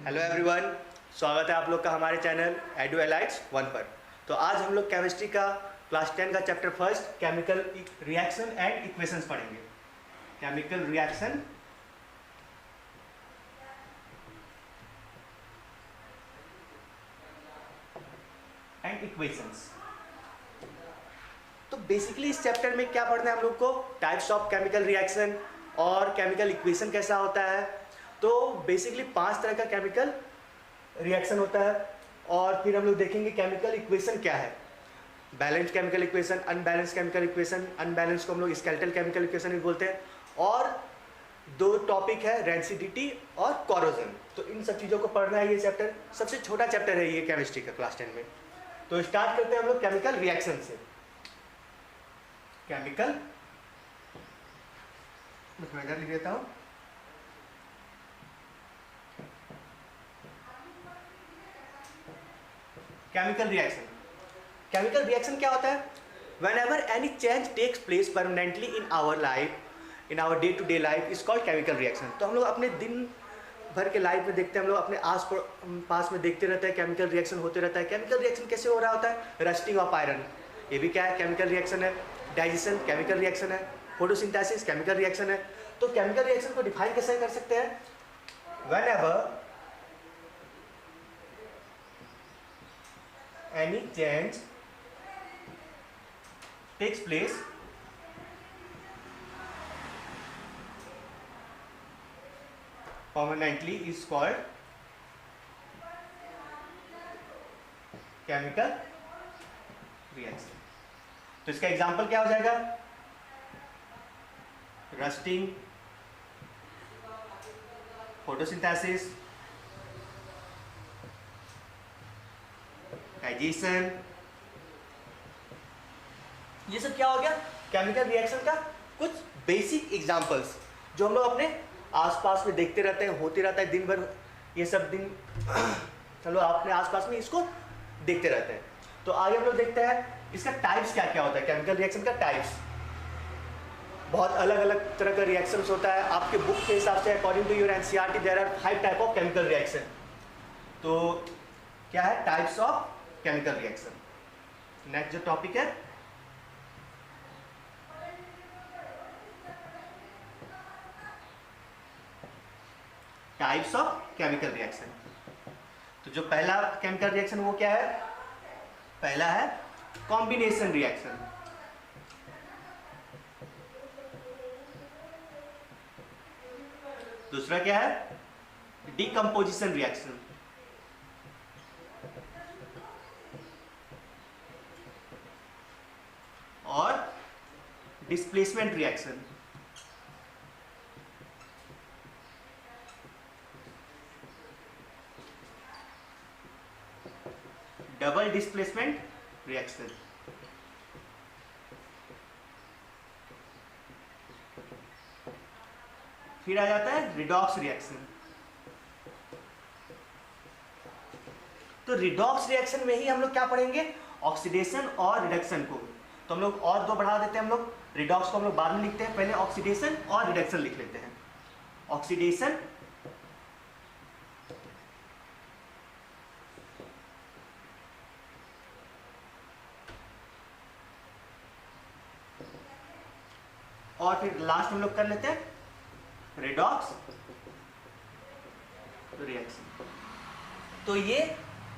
Hello everyone, स्वागत है आप लोग का हमारे चैनल एडू एलाइट्स 1 पर। तो आज हम लोग केमिस्ट्री का क्लास 10 का chapter first chemical reaction and equations पढ़ेंगे। Chemical reaction and equations. तो बेसिकली इस चैप्टर में क्या पढ़ना है हम लोग को, टाइप्स ऑफ केमिकल रिएक्शन और केमिकल इक्वेशन कैसा होता है। तो बेसिकली 5 तरह का केमिकल रिएक्शन होता है और फिर हम लोग देखेंगे केमिकल इक्वेशन क्या है। Balanced chemical equation, unbalanced chemical equation, unbalanced को हम लोग स्केलेटल केमिकल इक्वेशन भी बोलते हैं। और 2 टॉपिक है, रेंसिडिटी और कोरोजन। तो इन सब चीज़ों को पढ़ना है। ये चैप्टर सबसे छोटा चैप्टर है ये केमिस्ट्री का क्लास 10 में। तो स्टार्ट करते हैं हम लोग केमिकल रिएक्शन से। केमिकल मैं इधर लिख देता हूँ। Chemical reaction. केमिकल रिएक्शन क्या होता है? Whenever any change takes place permanently in our life, in our day to day life is called chemical reaction। तो हम लोग अपने दिन भर के लाइफ में देखते हैं, हम लोग अपने आस पास में देखते रहते हैं, केमिकल रिएक्शन होते रहता है। केमिकल रिएक्शन कैसे हो रहा होता है? रस्टिंग ऑफ आयरन, ये भी क्या है? केमिकल रिएक्शन है। डाइजेशन केमिकल रिएक्शन है। फोटोसिंथेसिस केमिकल रिएक्शन है। तो केमिकल रिएक्शन को डिफाइन कैसे कर सकते हैं? Whenever any change takes place permanently is called chemical reaction। तो इसका एग्जांपल क्या हो जाएगा? Rusting, photosynthesis, digestion. ये सब क्या हो गया? केमिकल रिएक्शन का कुछ बेसिक एग्जांपल्स जो हम लोग अपने आसपास में देखते रहते हैं, होते रहता है दिन भर। ये सब दिन हम लोग अपने आसपास में इसको देखते रहते हैं। तो आगे हम लोग देखते हैं इसका टाइप्स क्या क्या होता है। केमिकल रिएक्शन का टाइप्स बहुत अलग अलग तरह का रिएक्शंस होता है। आपके बुक के हिसाब से according to your NCERT there are 5 type of chemical reaction. तो क्या है? Types of chemical reaction. Next जो टॉपिक है टाइप्स ऑफ केमिकल रिएक्शन। तो जो पहला केमिकल रिएक्शन वो क्या है? पहला है कॉम्बिनेशन रिएक्शन। दूसरा क्या है? Decomposition reaction. और displacement reaction. Double displacement reaction. फिर आ जाता है रिडॉक्स रिएक्शन। तो रिडॉक्स रिएक्शन में ही हम लोग क्या पढ़ेंगे? ऑक्सीडेशन और रिडक्शन को। तो हम लोग और 2 बढ़ा देते हैं। हम लोग रिडॉक्स को हम लोग बाद में लिखते हैं, पहले ऑक्सीडेशन और रिडक्शन लिख लेते हैं। ऑक्सीडेशन और फिर लास्ट हम लोग कर लेते हैं रिडॉक्स रिएक्शन। तो ये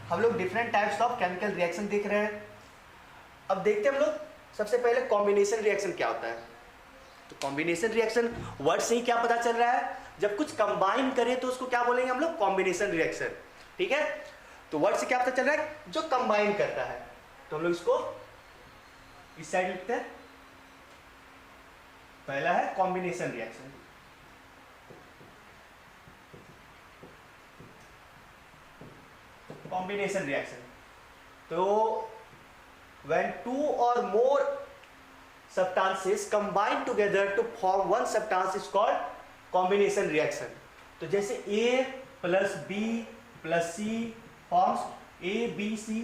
हम लोग different types of chemical reaction देख रहे हैं। अब देखते हैं हम लोग सबसे पहले कॉम्बिनेशन रिएक्शन क्या होता है। तो कॉम्बिनेशन रिएक्शन वर्ड से ही क्या पता चल रहा है? जब कुछ कंबाइन करें तो उसको क्या बोलेंगे हम लोग? Combination reaction. ठीक है। तो वर्ड से क्या पता चल रहा है? जो कंबाइन करता है। तो हम लोग इसको इस साइड लिखते हैं। पहला है कॉम्बिनेशन रिएक्शन। कॉम्बिनेशन रिएक्शन तो when 2 or more substances combine together to form one substance is called combination reaction। तो जैसे A plus B plus C forms A B C।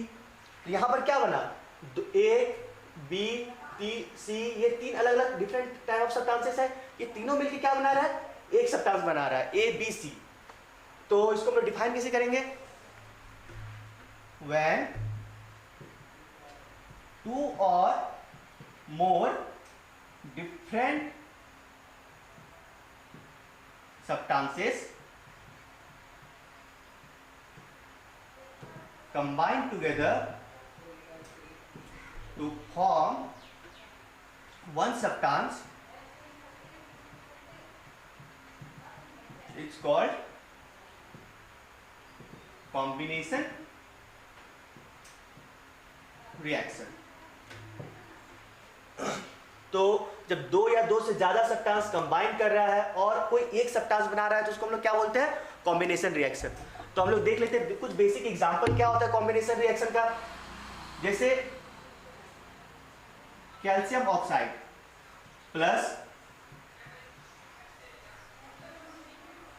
तो यहां पर क्या बना? A B C, ये 3 अलग अलग डिफरेंट टाइप ऑफ सब्सटेंसेस है। ये तीनों मिलकर क्या बना रहा है? एक सब्सटेंस बना रहा है A B C। तो इसको हम लोग डिफाइन कैसे करेंगे? when two or more different substances combine together to form one substance, it's called combination reaction. तो जब दो या दो से ज्यादा सब्सटेंस कंबाइन कर रहा है और कोई एक सब्सटेंस बना रहा है तो उसको हम लोग क्या बोलते हैं? Combination reaction. तो हम लोग देख लेते हैं कुछ बेसिक एग्जांपल क्या होता है कॉम्बिनेशन रिएक्शन का। जैसे कैल्शियम ऑक्साइड प्लस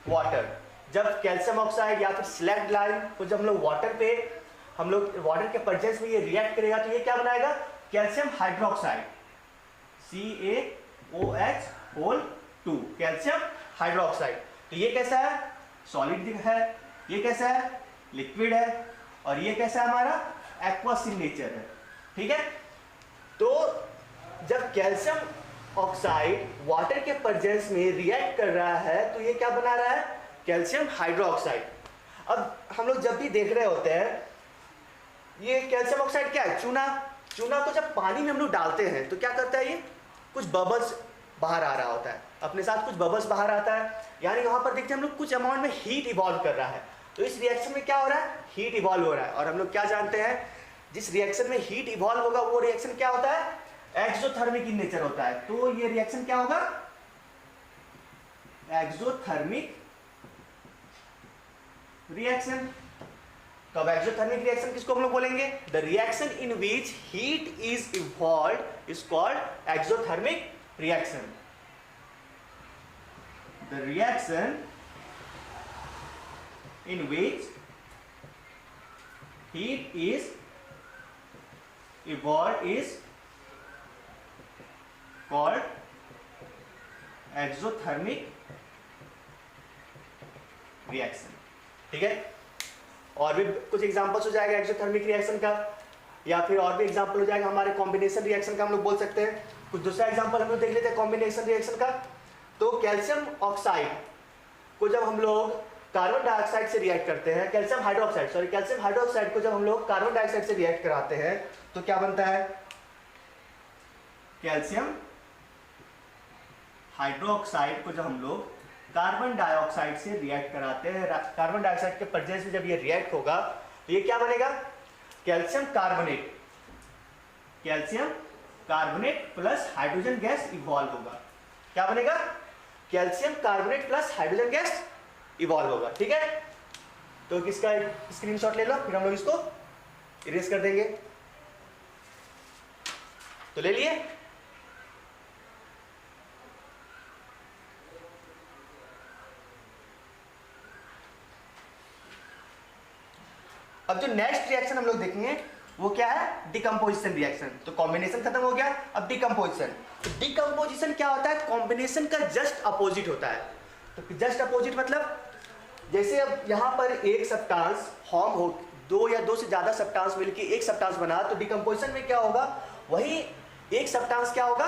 वाटर। जब कैल्शियम ऑक्साइड या फिर स्लैग लाइम को जब हम लोग वाटर के प्रेजेंस में ये रिएक्ट करेगा तो ये क्या बनाएगा? Calcium hydroxide, CaOH2, calcium hydroxide. तो ये कैसा है? सॉलिड है। ये कैसा है? लिक्विड है। और ये कैसा है? हमारा एक्वस इन नेचर है। ठीक है। तो जब कैल्शियम ऑक्साइड वाटर के प्रेजेंस में रिएक्ट कर रहा है तो ये क्या बना रहा है? Calcium hydroxide. अब हम लोग जब भी देख रहे होते हैं ये कैल्शियम ऑक्साइड क्या है? चूना को जब पानी में हम लोग डालते हैं तो क्या करता है? ये कुछ बबल्स बाहर आ रहा होता है, अपने साथ कुछ बबल्स बाहर आता है, यानी यहाँ पर देखते हैं हम लोग कुछ अमाउंट में हीट इवॉल्व कर रहा है। तो इस रिएक्शन में क्या हो रहा है? हीट इवॉल्व हो रहा है। और हम लोग क्या जानते हैं, जिस रिएक्शन में हीट इवॉल्व होगा वो रिएक्शन क्या होता है? एक्सोथर्मिक इन नेचर होता है। तो ये रिएक्शन क्या होगा? Exothermic reaction. तो अब एक्सोथर्मिक रिएक्शन किसको हम लोग बोलेंगे? The reaction in which heat is evolved is called exothermic reaction. The reaction in which heat is evolved is called exothermic reaction। ठीक है। और भी कुछ एग्जांपल्स हो जाएगा एक्सोथर्मिक रिएक्शन का, या फिर और भी एग्जांपल हो जाएगा हमारे कॉम्बिनेशन रिएक्शन का, हम लोग बोल सकते हैं। कुछ दूसरा एग्जांपल हम लोग देख लेते हैं कॉम्बिनेशन रिएक्शन का। तो कैल्शियम ऑक्साइड को जब हम लोग कार्बन डाइऑक्साइड से रिएक्ट करते हैं, कैल्शियम हाइड्रोक्साइड को जब हम लोग कार्बन डाइऑक्साइड से रिएक्ट कराते हैं तो क्या बनता है? कैल्शियम हाइड्रोक्साइड को जब हम लोग कार्बन डाइऑक्साइड से रिएक्ट कराते हैं, कार्बन डाइऑक्साइड के प्रेजेंस में जब ये रिएक्ट होगा तो ये क्या बनेगा? Calcium carbonate plus hydrogen gas evolve होगा। क्या बनेगा? Calcium carbonate plus hydrogen gas evolve होगा। ठीक है। तो किसका स्क्रीनशॉट ले लो, फिर हम लोग इसको इरेज कर देंगे। तो ले लिए। अब जो नेक्स्ट रिएक्शन हम लोग देखेंगे वो क्या है? Decomposition reaction. तो कॉम्बिनेशन खत्म हो गया, अब डिकम्पोजिशन। तो डिकम्पोजिशन क्या होता है? कॉम्बिनेशन का जस्ट अपोजिट होता है। तो जस्ट अपोजिट मतलब जैसे अब यहाँ पर एक सब्सटेंस फॉर्म हो, दो या दो से ज्यादा सब्सटेंस मिलकर एक सब्सटेंस बना, तो डिकम्पोजिशन में क्या होगा? वही एक सब्सटेंस क्या होगा?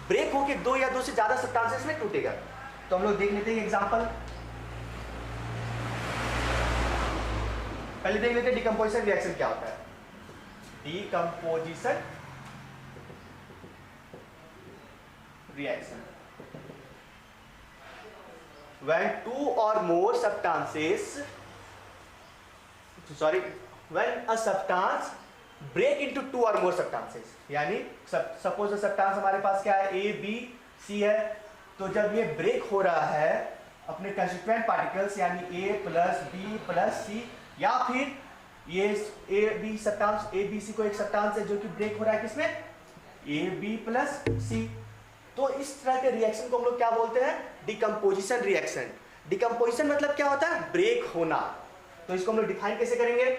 ब्रेक होकर दो या दो से ज्यादा सब्सटेंसेस में टूटेगा। तो हम लोग देख लेते हैं एग्जांपल। पहले देख लेते हैं डिकम्पोजिशन रिएक्शन क्या होता है। Decomposition reaction when two or more substances when a substance break into two or more substances, यानी सपोज सब्सटेंस हमारे पास क्या है? A, B, C है। तो जब ये ब्रेक हो रहा है अपने कंस्टिट्यूएंट पार्टिकल्स यानी A plus B plus C, या फिर ये A B substance A B C को एक सब्सटेंस है जो कि ब्रेक हो रहा है किसमें? A B plus C। तो इस तरह के रिएक्शन को हम लोग क्या बोलते हैं? Decomposition reaction. डिकम्पोजिशन मतलब क्या होता है? ब्रेक होना। तो इसको हम लोग डिफाइन कैसे करेंगे?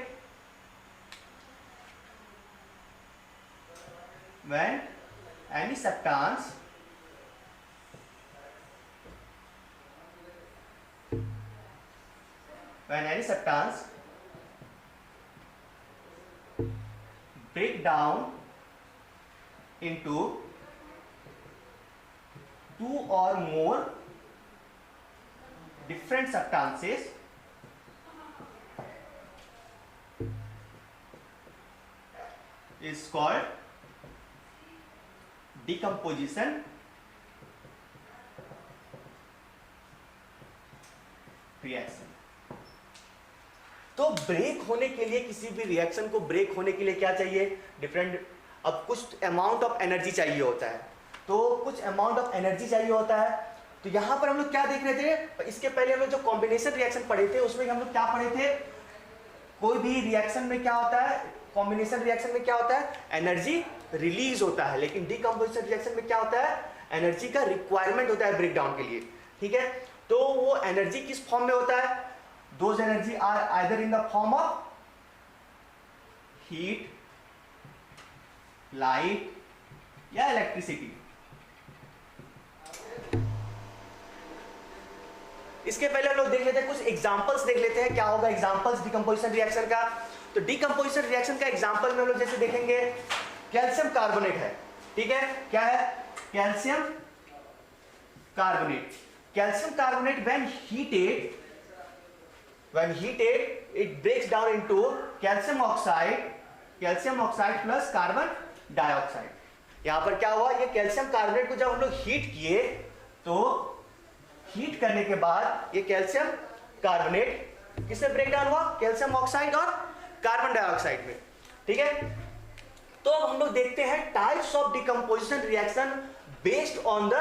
When any substance when any substance break down into two or more different substances is called decomposition reaction. तो ब्रेक होने के लिए, किसी भी रिएक्शन को ब्रेक होने के लिए क्या चाहिए? डिफरेंट, अब कुछ अमाउंट ऑफ एनर्जी चाहिए होता है, तो कुछ अमाउंट ऑफ एनर्जी चाहिए होता है। तो यहां पर हम लोग क्या देख रहे थे? इसके पहले हम लोग जो कॉम्बिनेशन रिएक्शन पढ़े थे उसमें हम लोग क्या पढ़े थे? कोई भी रिएक्शन में क्या होता है, कॉम्बिनेशन रिएक्शन में क्या होता है? एनर्जी रिलीज होता है, लेकिन डीकंपोजिशन रिएक्शन में क्या होता है? एनर्जी का रिक्वायरमेंट होता है ब्रेकडाउन के लिए। ठीक है, तो वो एनर्जी किस फॉर्म में होता है? Those energy are either in the form of heat, light या इलेक्ट्रिसिटी। इसके पहले हम लोग देख लेते हैं, कुछ एग्जांपल्स देख लेते हैं क्या होगा एग्जांपल्स डीकंपोजिशन रिएक्शन का। तो डीकंपोजिशन रिएक्शन का एग्जांपल में हम लोग जैसे देखेंगे, कैल्शियम कार्बोनेट है। ठीक है, क्या है? Calcium carbonate. Calcium carbonate when heated it breaks down into calcium oxide plus carbon dioxide। यहां पर क्या हुआ? ये कैल्शियम कार्बोनेट को जब हम लोग हीट किए, तो हीट करने के बाद ये कैल्शियम कार्बोनेट किसमें ब्रेक डाउन हुआ? कैल्शियम ऑक्साइड और कार्बन डाइऑक्साइड में। ठीक है, तो अब हम लोग देखते हैं types of decomposition reaction based on the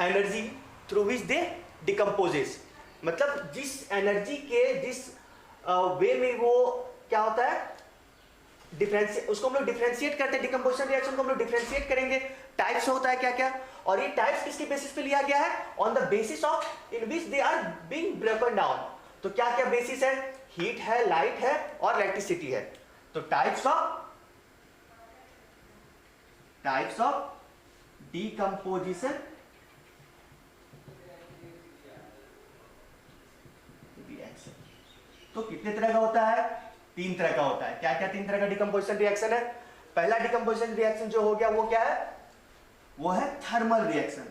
energy through which they decomposes. मतलब जिस एनर्जी के जिस वे में वो क्या होता है, डिफरेंशिएट, उसको हम लोग डिफरेंशिएट करते हैं। डिकम्पोजिशन रिएक्शन को हम लोग डिफरेंशिएट करेंगे, टाइप्स होता है क्या क्या, और ये टाइप्स किसके बेसिस पे लिया गया है? On the basis of in which they are being broken down. तो क्या क्या बेसिस है? हीट है, लाइट है और इलेक्ट्रिसिटी है। तो टाइप्स ऑफ डिकम्पोजिशन रिएक्शन। तो कितने तरह का होता है? 3 तरह का होता है। क्या क्या 3 तरह का डिकम्पोजिशन रिएक्शन है? पहला डिकम्पोजिशन रिएक्शन जो हो गया वो क्या है? वो है thermal reaction,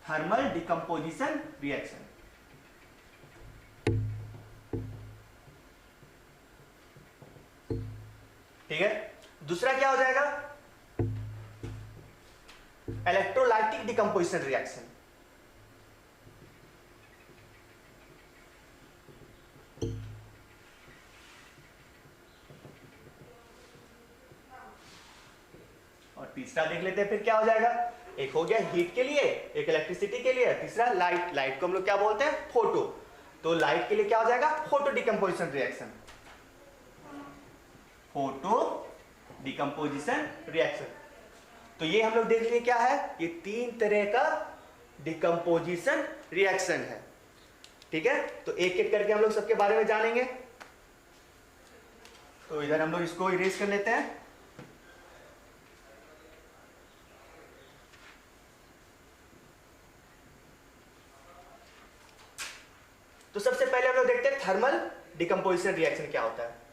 thermal decomposition reaction. ठीक है, दूसरा क्या हो जाएगा? Electrolytic decomposition reaction. और तीसरा देख लेते हैं फिर क्या हो जाएगा। एक हो गया हीट के लिए, एक इलेक्ट्रिसिटी के लिए, तीसरा लाइट। लाइट को हम लोग क्या बोलते हैं? फोटो। तो लाइट के लिए क्या हो जाएगा? Photo decomposition reaction, photo decomposition reaction. तो ये हम लोग देख लिए क्या है, ये 3 तरह का डिकम्पोजिशन रिएक्शन है। ठीक है, तो एक एक करके हम लोग सबके बारे में जानेंगे। तो इधर हम लोग इसको इरेज कर लेते हैं। तो सबसे पहले हम लोग देखते हैं थर्मल डिकम्पोजिशन रिएक्शन क्या होता है।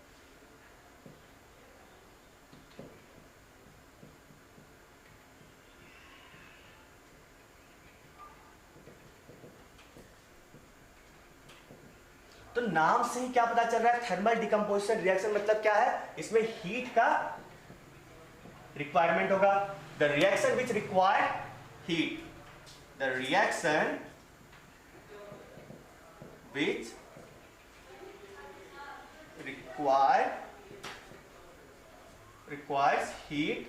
तो नाम से ही क्या पता चल रहा है? थर्मल डिकम्पोजिशन रिएक्शन मतलब क्या है? इसमें हीट का रिक्वायरमेंट होगा। The reaction which require heat, the reaction which requires heat,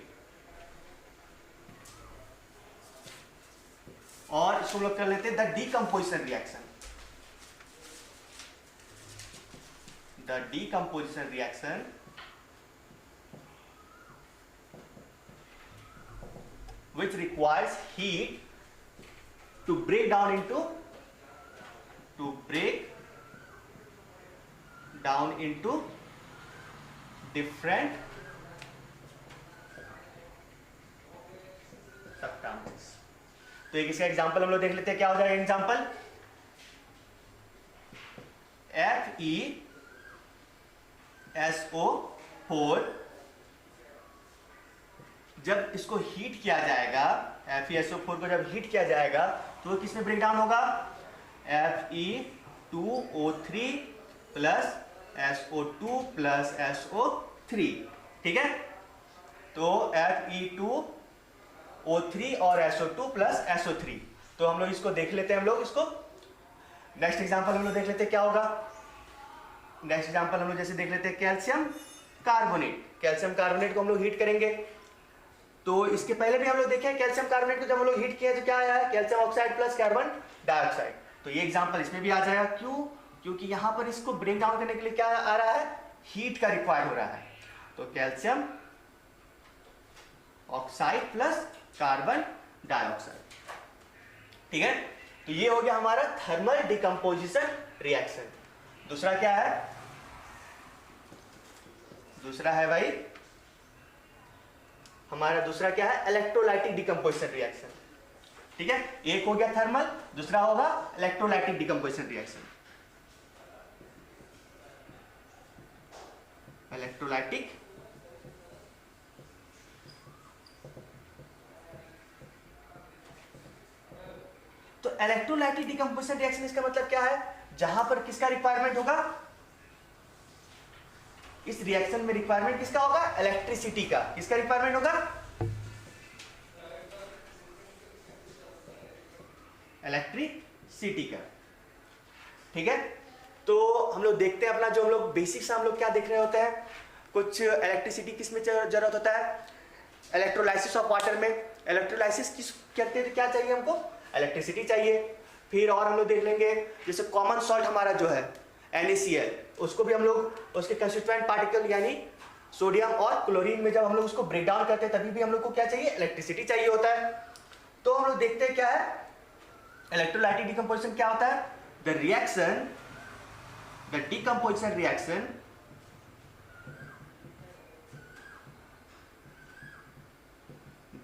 और इसको लोग कर लेते हैं the decomposition reaction. The decomposition reaction which requires heat to break down into different substances। तो एक इसका एग्जांपल हम लोग देख लेते हैं क्या हो जाएगा एग्जांपल। FeSO4, जब इसको हीट किया जाएगा, FeSO4 को जब हीट किया जाएगा तो वो किसमें ब्रेक डाउन होगा? Fe2O3 plus SO2 plus SO3, ठीक है। तो Fe2O3 और SO2 प्लस SO3, तो हम लोग इसको देख लेते हैं। हम लोग इसको नेक्स्ट एग्जांपल हम लोग देख लेते हैं क्या होगा। नेक्स्ट एग्जांपल हम लोग जैसे देख लेते हैं कैल्शियम कार्बोनेट। कैल्शियम कार्बोनेट को हम लोग हीट करेंगे। तो इसके पहले भी हम लोग देखे कैल्शियम कार्बोनेट को जब हम लोग हीट किया तो क्या आया है? Calcium oxide plus carbon dioxide. तो ये एग्जांपल इसमें भी आ जाएगा। क्यों? क्योंकि यहां पर इसको ब्रेक डाउन करने के लिए क्या आ रहा है? हीट का रिक्वायर्ड हो रहा है। तो calcium oxide plus carbon dioxide, ठीक है। तो ये हो गया हमारा थर्मल डिकम्पोजिशन रिएक्शन। दूसरा क्या है? दूसरा है भाई हमारा दूसरा क्या है? इलेक्ट्रोलाइटिक डिकम्पोजिशन रिएक्शन, ठीक है। एक हो गया थर्मल, दूसरा होगा इलेक्ट्रोलाइटिक डिकम्पोजिशन रिएक्शन। इलेक्ट्रोलाइटिक तो इलेक्ट्रोलाइटिक डिकम्पोजिशन रिएक्शन इसका मतलब क्या है? जहां पर किसका रिक्वायरमेंट होगा? इस रिएक्शन में रिक्वायरमेंट किसका होगा? इलेक्ट्रिसिटी का। किसका रिक्वायरमेंट होगा? इलेक्ट्रिसिटी का, ठीक है। तो हम लोग देखते हैं अपना जो हम लोग बेसिक्स हम लोग क्या देख रहे होते हैं, कुछ इलेक्ट्रिसिटी किस में जरूरत होता है? इलेक्ट्रोलाइसिस ऑफ वाटर में। इलेक्ट्रोलाइसिस किस कहते हैं? क्या चाहिए हमको? इलेक्ट्रिसिटी चाहिए। फिर और हम लोग देख लेंगे जैसे कॉमन सॉल्ट हमारा जो है NaCl, उसको भी हम लोग उसके कंस्टिट्यूएंट पार्टिकल यानी सोडियम और क्लोरीन में जब हम लोग उसको ब्रेक डाउन करते हैं तभी भी हम लोग को क्या चाहिए? इलेक्ट्रिसिटी चाहिए होता है। तो हम लोग देखते हैं क्या है इलेक्ट्रोलाइटिक डिकम्पोजिशन क्या होता है? The reaction, the decomposition reaction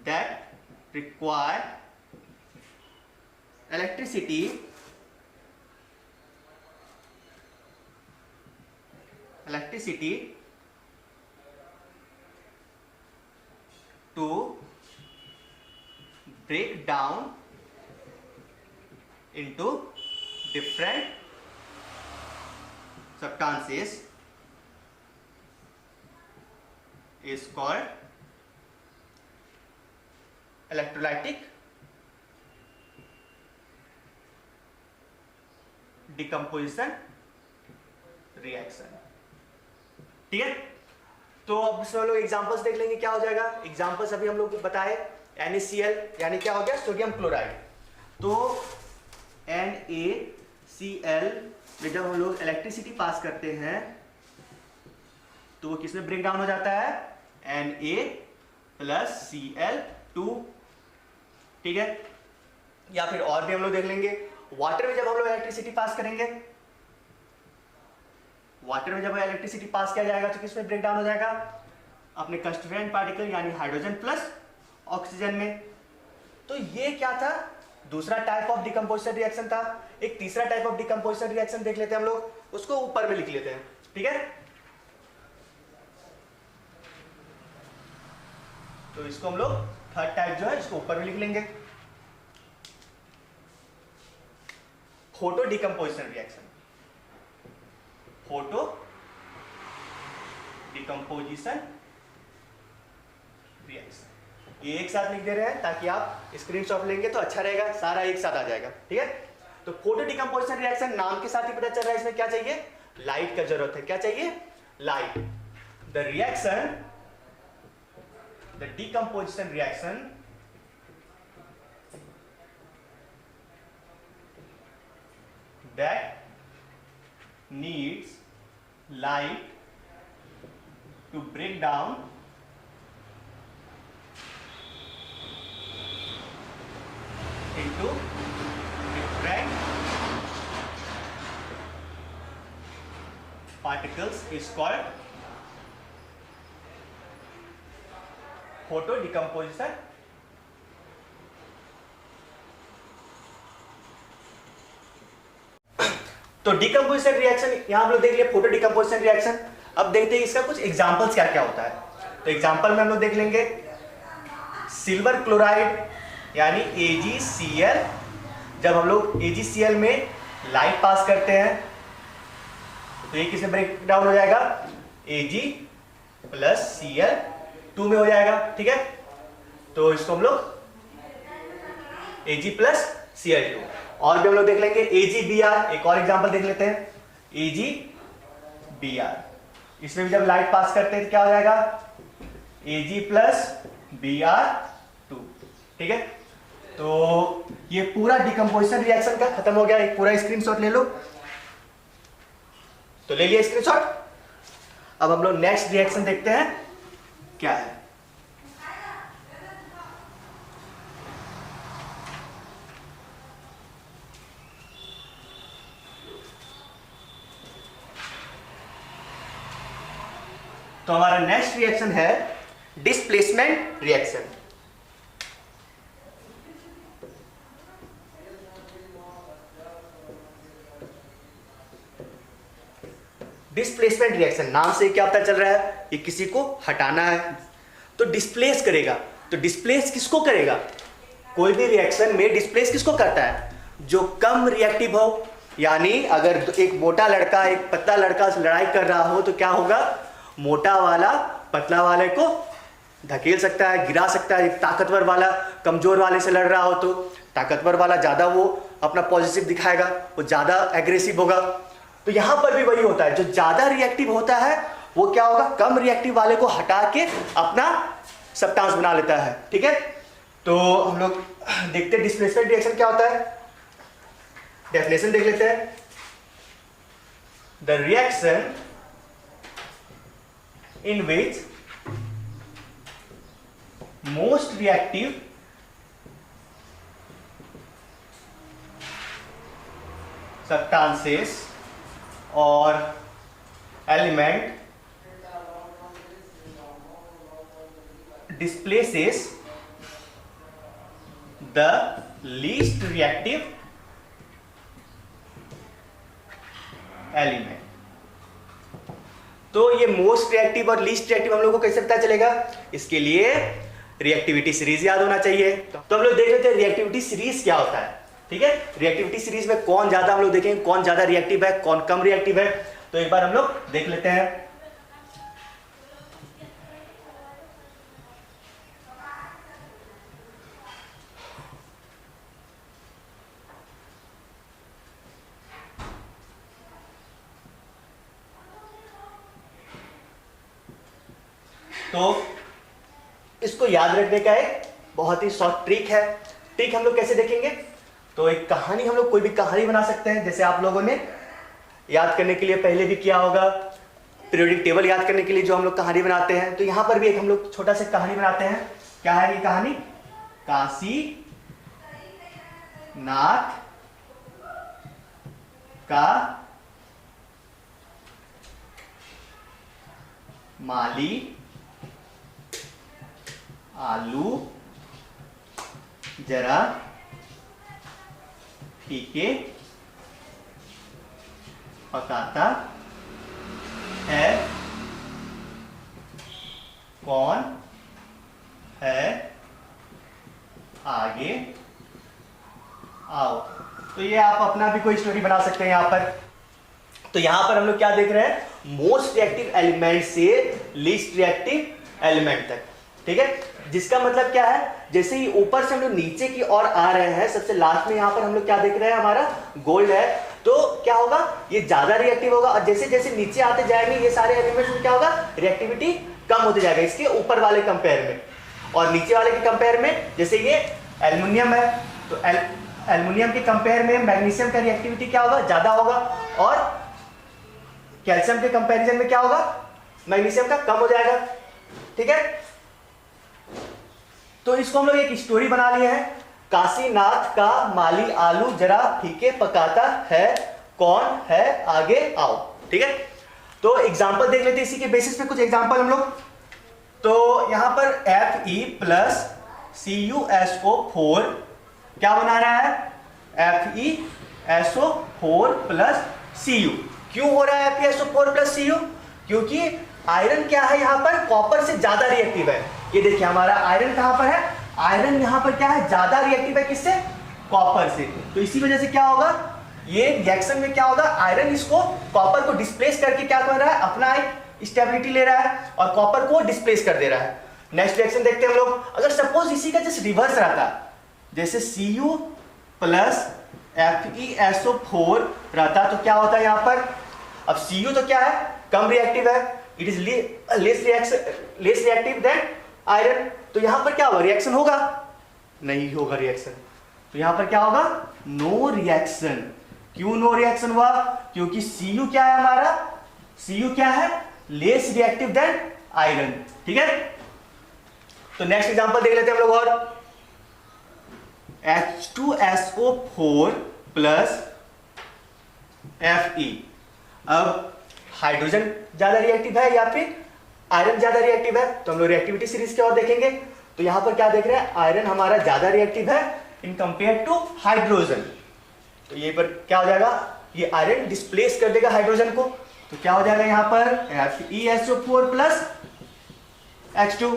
that require electricity to break down into different substances is called electrolytic decomposition reaction, ठीक है। तो अब इसमें हम लोग एग्जांपल्स देख लेंगे क्या हो जाएगा। एग्जांपल्स अभी हम लोग बताए NaCl यानी क्या हो गया? Sodium chloride. तो NaCl में जब हम लोग इलेक्ट्रिसिटी पास करते हैं तो वो किसमें ब्रेक डाउन हो जाता है? Na+Cl2, ठीक है। या फिर और भी हम लोग देख लेंगे वाटर में जब हम लोग इलेक्ट्रिसिटी पास करेंगे, वाटर में जब इलेक्ट्रिसिटी पास किया जाएगा तो किसमें ब्रेक डाउन हो जाएगा? अपने कंस्टिट्यूएंट पार्टिकल यानी हाइड्रोजन प्लस ऑक्सीजन में। तो ये क्या था? दूसरा टाइप ऑफ डिकम्पोजिशन रिएक्शन था। एक तीसरा टाइप ऑफ डिकम्पोजिशन रिएक्शन देख लेते हैं हम लोग, उसको ऊपर में लिख लेते हैं, ठीक है। तो इसको हम लोग थर्ड टाइप जो है इसको ऊपर में लिख लेंगे, photo decomposition reaction. Photo decomposition reaction, ये एक साथ लिख दे रहे हैं ताकि आप स्क्रीनशॉट लेंगे तो अच्छा रहेगा, सारा एक साथ आ जाएगा, ठीक है। तो फोटो डिकम्पोजिशन रिएक्शन नाम के साथ ही पता चल रहा है इसमें क्या चाहिए? लाइट का जरूरत है। क्या चाहिए? Light. The reaction, the decomposition reaction that needs light to break down into different particles is called photo decomposition. तो डिकम्पोजिशन रिएक्शन यहाँ हम लोग देख लिया, फोटो डिकम्पोजिशन रिएक्शन। अब देखते हैं इसका कुछ एग्जांपल्स क्या क्या होता है। तो एग्जांपल में हम लोग देख लेंगे सिल्वर क्लोराइड यानी AgCl। जब हम लोग AgCl में लाइट पास करते हैं तो ये किसमें ब्रेक डाउन हो जाएगा, Ag प्लस Cl2 में हो जाएगा, ठीक है। तो इसको हम लोग Ag प्लस Cl2। और भी हम लोग देख लेंगे AgBr, एक और एग्जांपल देख लेते हैं AgBr। इसमें भी जब लाइट पास करते हैं तो क्या हो जाएगा, Ag प्लस Br2, ठीक है। तो ये पूरा डिकम्पोजिशन रिएक्शन का खत्म हो गया। एक पूरा स्क्रीनशॉट ले लो। तो ले लिया स्क्रीनशॉट। अब हम लोग नेक्स्ट रिएक्शन देखते हैं क्या है। तो हमारा नेक्स्ट रिएक्शन है डिस्प्लेसमेंट रिएक्शन। डिस्प्लेसमेंट रिएक्शन नाम से क्या पता चल रहा है, ये किसी को हटाना है तो डिस्प्लेस करेगा। तो डिस्प्लेस किसको करेगा, कोई भी रिएक्शन में डिस्प्लेस किसको करता है, जो कम रिएक्टिव हो। यानी अगर एक मोटा लड़का एक पतला लड़का लड़ाई कर रहा हो तो क्या होगा, मोटा वाला पतला वाले को धकेल सकता है, गिरा सकता है। ताकतवर वाला कमजोर वाले से लड़ रहा हो तो ताकतवर वाला ज्यादा वो अपना पॉजिटिव दिखाएगा, वो ज्यादा एग्रेसिव होगा। तो यहां पर भी वही होता है, जो ज्यादा रिएक्टिव होता है वो क्या होगा, कम रिएक्टिव वाले को हटा के अपना सब्सटेंस बना लेता है, ठीक है। तो हम लोग देखते हैं डिस्प्लेसमेंट रिएक्शन क्या होता है। डेफिनेशन देख लेते हैं। The reaction in which most reactive substances or element displaces the least reactive element। तो ये मोस्ट रिएक्टिव और लीस्ट रिएक्टिव हम लोग को कैसे पता चलेगा, इसके लिए रिएक्टिविटी सीरीज याद होना चाहिए। तो हम लोग देख लेते हैं रिएक्टिविटी सीरीज क्या होता है, ठीक है। रिएक्टिविटी सीरीज में कौन ज्यादा, हम लोग देखेंगे कौन ज्यादा रिएक्टिव है, कौन कम रिएक्टिव है। तो एक बार हम लोग देख लेते हैं। तो इसको याद रखने का एक बहुत ही शॉर्ट ट्रिक है। ट्रिक हम लोग कैसे देखेंगे, तो एक कहानी, हम लोग कोई भी कहानी बना सकते हैं। जैसे आप लोगों ने याद करने के लिए पहले भी किया होगा, पीरियोडिक टेबल याद करने के लिए जो हम लोग कहानी बनाते हैं, तो यहां पर भी एक हम लोग छोटा सा कहानी बनाते हैं। क्या है ये कहानी, काशी नाथ का माली आलू जरा फीके पकाता है, कौन है आगे आओ। तो ये आप अपना भी कोई स्टोरी बना सकते हैं यहां पर। तो यहां पर हम लोग क्या देख रहे हैं, मोस्ट रिएक्टिव एलिमेंट से लीस्ट रिएक्टिव एलिमेंट तक, ठीक है। जिसका मतलब क्या है, जैसे ही ऊपर से हम लोग नीचे की ओर आ रहे हैं, सबसे लास्ट में यहां पर हम लोग क्या देख रहे हैं, हमारा गोल्ड है। तो क्या होगा, ये ज्यादा रिएक्टिव होगा, और जैसे जैसे नीचे आते जाएंगे ये सारे एलिमेंट्स में क्या होगा, रिएक्टिविटी कम होते जाएगा इसके ऊपर वाले कंपेयर में। और नीचे वाले के कंपेयर में, जैसे ये एल्युमिनियम है तो एल्युमिनियम के कंपेयर में मैग्नीशियम का रिएक्टिविटी क्या होगा, ज्यादा होगा। और कैल्शियम के कंपैरिजन में क्या होगा, मैग्नीशियम का कम हो जाएगा, ठीक है। तो इसको हम लोग एक स्टोरी बना लिए हैं, काशीनाथ का माली आलू जरा फीके पकाता है, कौन है आगे आओ, ठीक है। तो एग्जांपल देख लेते हैं इसी के बेसिस पे कुछ एग्जांपल हम लोग। तो यहां पर Fe प्लस CuSO4 क्या बना रहा है, FeSO4 प्लस Cu। क्यों हो रहा है FeSO4 प्लस Cu? क्योंकि आयरन क्या है यहाँ पर कॉपर से ज्यादा रिएक्टिव है। ये देखिए हमारा आयरन कहाँ पर है, आयरन यहाँ पर क्या है ज्यादा रिएक्टिव है किससे, कॉपर से। तो इसी वजह से क्या होगा, ये रिएक्शन में क्या होगा, आयरन इसको कॉपर को डिस्प्लेस करके क्या कर रहा है, अपना एक स्टेबिलिटी ले रहा है और कॉपर को डिस्प्लेस कर दे रहा है। नेक्स्ट रिएक्शन देखते हैं हम लोग। अगर सपोज इसी का जस्ट रिवर्स रहता, जैसे Cu प्लस FeSO4 रहता तो क्या होता है यहाँ पर। अब Cu तो क्या है, कम रिएक्टिव है, it is less reactive than iron. तो यहाँ पर क्या होगा, रिएक्शन होगा, नहीं होगा रिएक्शन। तो यहाँ पर क्या होगा, नो रिएक्शन। क्यों नो रिएक्शन हुआ, क्योंकि Cu क्या है हमारा, Cu क्या है, लेस रिएक्टिव देन आयरन। ठीक है, तो नेक्स्ट एग्जांपल देख लेते हैं हम लोग। और H2SO4 प्लस Fe। अब हाइड्रोजन ज्यादा रिएक्टिव है या फिर आयरन ज्यादा रिएक्टिव है, तो हम लोग रिएक्टिविटी सीरीज के और देखेंगे। तो यहां पर क्या देख रहे हैं, आयरन हमारा ज्यादा रिएक्टिव है इन कंपेयर टू हाइड्रोजन। तो ये पर क्या हो जाएगा, ये आयरन डिस्प्लेस कर देगा हाइड्रोजन को। तो क्या हो जाएगा यहाँ पर FeSO4 प्लस H2।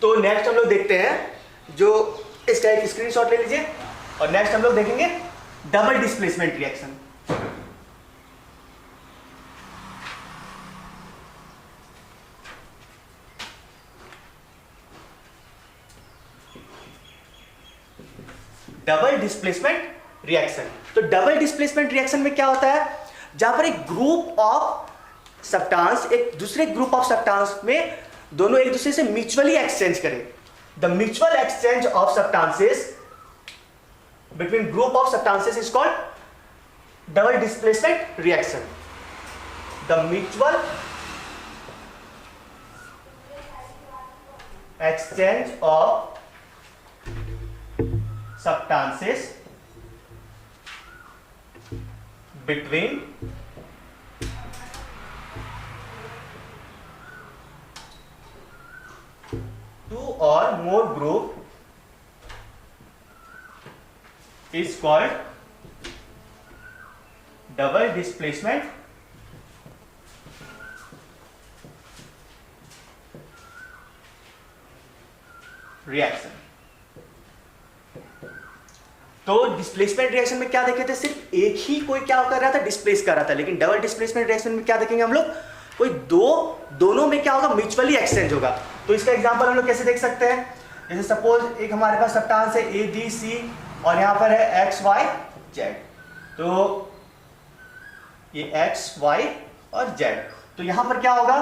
तो नेक्स्ट हम लोग देखते हैं, जो इसका एक स्क्रीनशॉट ले लीजिए। और नेक्स्ट हम लोग देखेंगे double displacement reaction. Double displacement reaction. तो डबल डिस्प्लेसमेंट रिएक्शन में क्या होता है, जहां पर एक ग्रुप ऑफ सब्सटेंस एक दूसरे ग्रुप ऑफ सब्सटेंस में दोनों एक दूसरे से म्यूचुअली एक्सचेंज करें। The mutual exchange of substances between group of substances is called double displacement reaction. The mutual exchange of substances between two or more group is called double displacement reaction। तो displacement reaction में क्या देखे थे, सिर्फ एक ही कोई क्या कर रहा था, डिस्प्लेस कर रहा था। लेकिन डबल डिस्प्लेसमेंट रिएक्शन में क्या देखेंगे हम लोग, कोई दोनों में क्या होगा, म्यूचुअली एक्सचेंज होगा। तो इसका एग्जांपल हम लोग कैसे देख सकते हैं, जैसे सपोज एक हमारे पास सब्सटेंस है ABC और यहाँ पर है XYZ। तो ये XY और Z, तो यहाँ पर क्या होगा,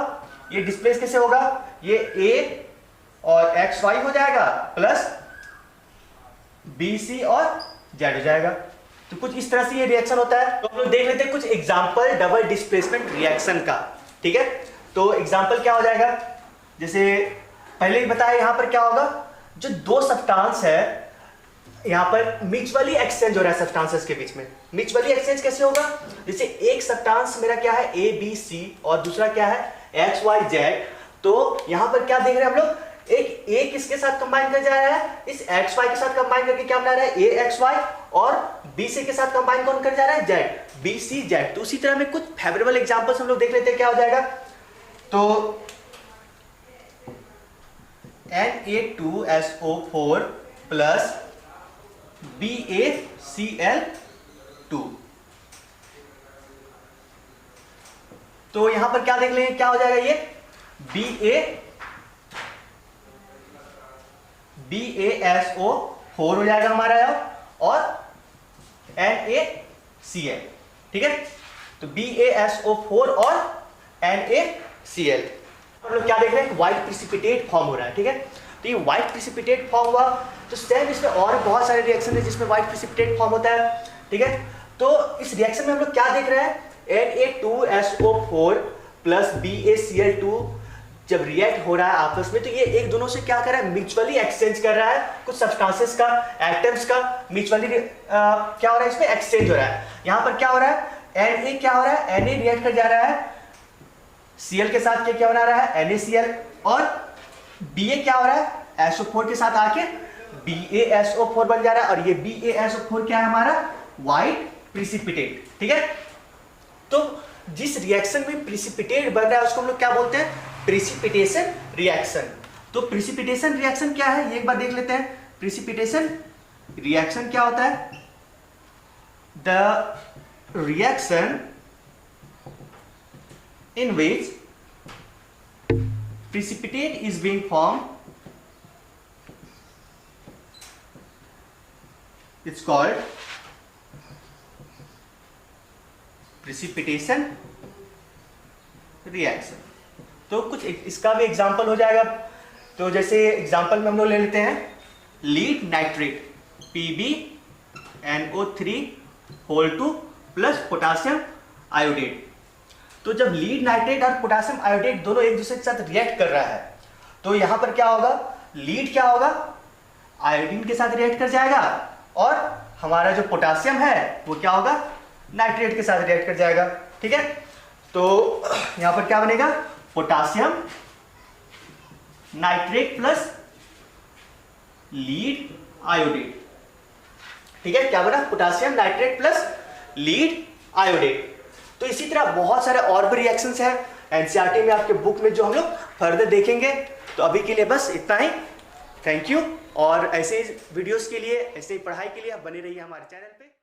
ये डिस्प्लेस कैसे होगा, ये A और XY हो जाएगा प्लस BC और Z हो जाएगा। तो कुछ इस तरह से ये रिएक्शन होता है। तो हम लोग देख लेते हैं कुछ एग्जांपल डबल डिस्प्लेसमेंट रिएक्शन का। ठीक है, तो एग्जांपल क्या हो जाएगा, जैसे पहले ही बताया, यहाँ पर क्या होगा, जो दो सब्सटेंस है यहाँ पर म्यूचुअली एक्सचेंज हो रहा है सब्सटेंसेस के बीच में। म्यूचुअली एक्सचेंज कैसे होगा, जैसे एक सब्सटेंस मेरा क्या है ABC और दूसरा क्या है XYZ। तो यहाँ पर क्या देख रहे हैं हम लोग, एक किसके साथ कंबाइन कर जा रहा है, इस XY के साथ कंबाइन करके क्या बना रहा है AXY, और BC के साथ कंबाइन कौन कर जा रहा है ZBCZ। तो उसी तरह में कुछ फेवरेबल एग्जांपल्स हम लोग देख लेते हैं क्या हो जाएगा। तो Na2SO4 प्लस BaCl2। तो यहां पर क्या देख लेंगे, क्या हो जाएगा, ये BaSO4 हो जाएगा हमारा और NaCl। ठीक है, तो BaSO4 और NaCl। हम लोग क्या देख रहे हैं, व्हाइट प्रिसिपिटेट फॉर्म हो रहा है। ठीक है, तो ये व्हाइट प्रिसिपिटेट फॉर्म हुआ। तो सेम इसमें और बहुत सारे रिएक्शन है जिसमें व्हाइट प्रिसिपिटेट फॉर्म होता है। ठीक है, तो इस रिएक्शन में हम लोग क्या देख रहे हैं, Na2SO4 प्लस BaCl2 जब रिएक्ट हो रहा है आपस में, तो ये एक दोनों से क्या कर रहा है, म्यूचुअली एक्सचेंज कर रहा है। कुछ सब्सटेंसेस का, एटम्स का म्यूचुअली क्या हो रहा है, इसमें एक्सचेंज हो रहा है। यहाँ पर क्या हो रहा है, Na क्या हो रहा है, Na रिएक्ट कर जा रहा है Cl के साथ, क्या बना रहा है NaCl, और Ba क्या हो रहा है, SO4 के साथ आके BaSO4 बन जा रहा है। और ये BaSO4 क्या है हमारा, व्हाइट प्रिसिपिटेट, ठीक है। तो जिस रिएक्शन में प्रिसिपिटेट बन रहा है उसको हम लोग क्या बोलते हैं, प्रिसिपिटेशन रिएक्शन। तो प्रिसिपिटेशन रिएक्शन क्या है ये एक बार देख लेते हैं। प्रिसिपिटेशन रिएक्शन क्या होता है, the reaction in which precipitate is being formed, it's called precipitation reaction। तो कुछ इसका भी एग्जांपल हो जाएगा। तो जैसे एग्जांपल में हम लोग ले लेते हैं lead nitrate PbNO3 plus potassium iodate. तो जब लीड नाइट्रेट और पोटासियम आयोडेट दोनों एक दूसरे के साथ रिएक्ट कर रहा है तो यहां पर क्या होगा, लीड क्या होगा, आयोडीन के साथ रिएक्ट कर जाएगा और हमारा जो पोटासियम है वो क्या होगा, नाइट्रेट के साथ रिएक्ट कर जाएगा, ठीक है। तो यहां पर क्या बनेगा, potassium nitrate plus lead iodate, ठीक है। क्या बना, potassium nitrate plus lead iodate. तो इसी तरह बहुत सारे और भी रिएक्शंस हैं एनसीईआरटी में आपके बुक में जो हम लोग फर्दर देखेंगे। तो अभी के लिए बस इतना ही, थैंक यू। और ऐसे ही वीडियोस के लिए, ऐसे ही पढ़ाई के लिए आप बने रहिए हमारे चैनल पे।